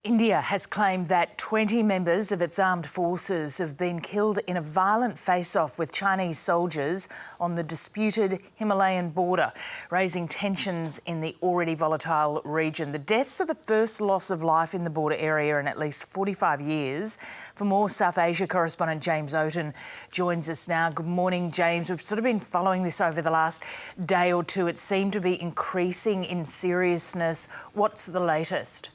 India has claimed that 20 members of its armed forces have been killed in a violent face-off with Chinese soldiers on the disputed Himalayan border, raising tensions in the already volatile region. The deaths are the first loss of life in the border area in at least 45 years. For more, South Asia correspondent James Oaten joins us now. Good morning, James. We've sort of been following this over the last day or two. It seemed to be increasing in seriousness. What's the latest?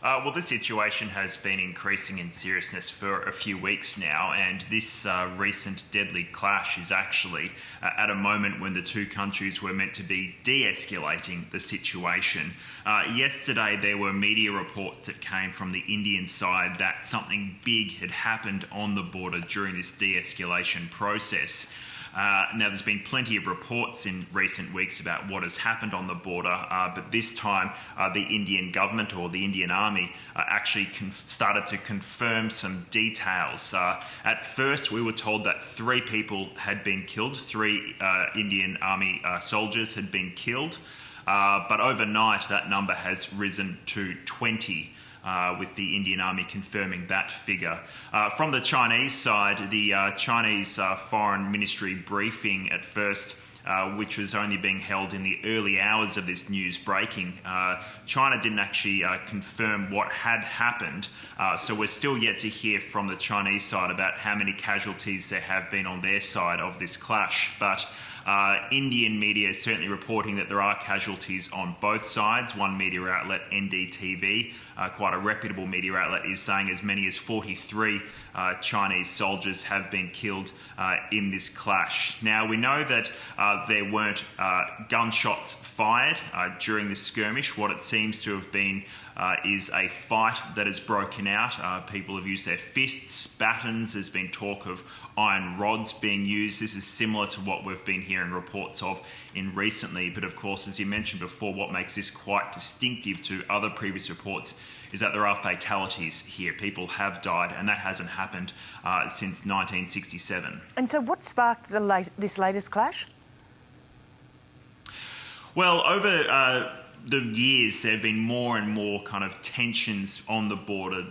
Well, the situation has been increasing in seriousness for a few weeks now, and this recent deadly clash is actually at a moment when the two countries were meant to be de-escalating the situation. Yesterday, there were media reports that came from the Indian side that something big had happened on the border during this de-escalation process. Now, there's been plenty of reports in recent weeks about what has happened on the border, but this time the Indian government or the Indian Army actually started to confirm some details. At first, we were told that 3 people had been killed, 3 Indian Army soldiers had been killed, but overnight that number has risen to 20. With the Indian Army confirming that figure. From the Chinese side, the Chinese Foreign Ministry briefing at first, which was only being held in the early hours of this news breaking, China didn't actually confirm what had happened, so we're still yet to hear from the Chinese side about how many casualties there have been on their side of this clash. But Indian media is certainly reporting that there are casualties on both sides. One media outlet, NDTV, quite a reputable media outlet, is saying as many as 43 Chinese soldiers have been killed in this clash. Now, we know that there weren't gunshots fired during this skirmish. What it seems to have been is a fight that has broken out. People have used their fists, batons. There's been talk of iron rods being used. This is similar to what we've been hearing reports of in recently. But of course, as you mentioned before, what makes this quite distinctive to other previous reports is that there are fatalities here. People have died, and that hasn't happened since 1967. And so what sparked this latest clash? Well, over the years, there have been more and more kind of tensions on the border.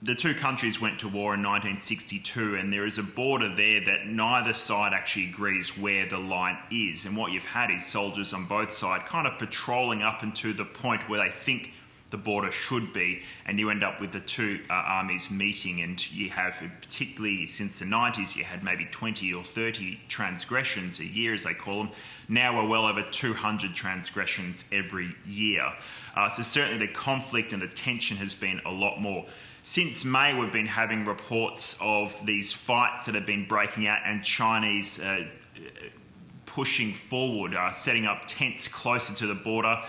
The two countries went to war in 1962, and there is a border there that neither side actually agrees where the line is. And what you've had is soldiers on both sides kind of patrolling up into the point where they think the border should be, and you end up with the two armies meeting, and you have, particularly since the 90s, you had maybe 20 or 30 transgressions a year, as they call them. Now we're well over 200 transgressions every year. So certainly the conflict and the tension has been a lot more. Since May, we've been having reports of these fights that have been breaking out, and Chinese pushing forward, setting up tents closer to the border.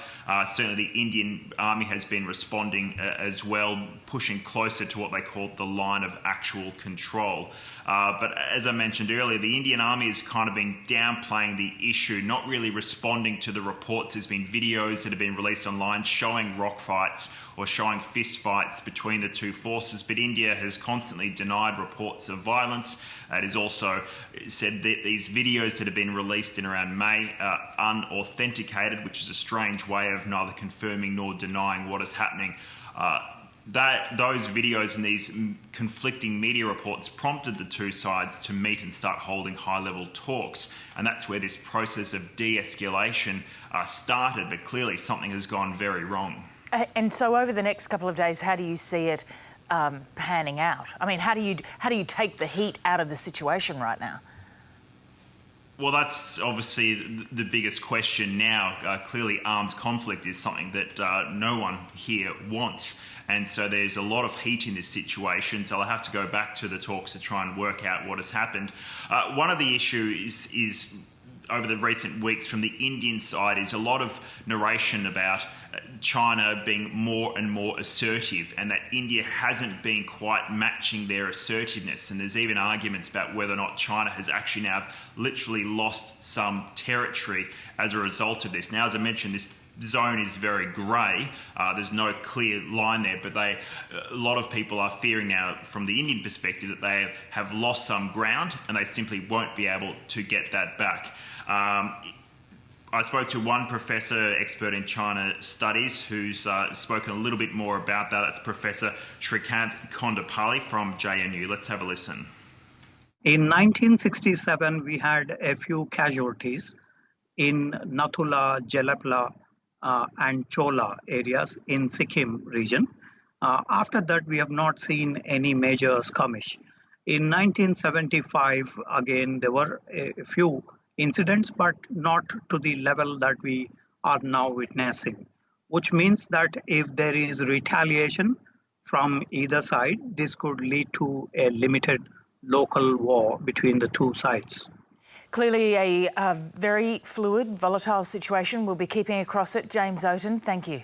Certainly the Indian Army has been responding as well, pushing closer to what they call the line of actual control. But as I mentioned earlier, the Indian Army has kind of been downplaying the issue, not really responding to the reports. There's been videos that have been released online showing rock fights or showing fist fights between the two forces, but India has constantly denied reports of violence. It has also said that these videos that have been released in around May are unauthenticated, which is a strange way of neither confirming nor denying what is happening. Those videos and these conflicting media reports prompted the two sides to meet and start holding high-level talks, and that's where this process of de-escalation started, but clearly something has gone very wrong. And so over the next couple of days, how do you see it panning out? I mean, how do you take the heat out of the situation right now? Well, that's obviously the biggest question now. Clearly, armed conflict is something that no one here wants. And so there's a lot of heat in this situation. So I'll have to go back to the talks to try and work out what has happened. One of the issues is over the recent weeks from the Indian side is a lot of narration about China being more and more assertive, and that India hasn't been quite matching their assertiveness. And there's even arguments about whether or not China has actually now literally lost some territory as a result of this. Now, as I mentioned, this zone is very grey. There's no clear line there, but a lot of people are fearing now from the Indian perspective that they have lost some ground and they simply won't be able to get that back. I spoke to one professor expert in China studies who's spoken a little bit more about that. That's Professor Srikanth Kondapalli from JNU. Let's have a listen. In 1967, we had a few casualties in Nathula, Jalapla, and Chola areas in Sikkim region. After that, we have not seen any major skirmish. In 1975, again, there were a few incidents, but not to the level that we are now witnessing, which means that if there is retaliation from either side, this could lead to a limited local war between the two sides. Clearly a very fluid, volatile situation. We'll be keeping across it. James Oaten, thank you.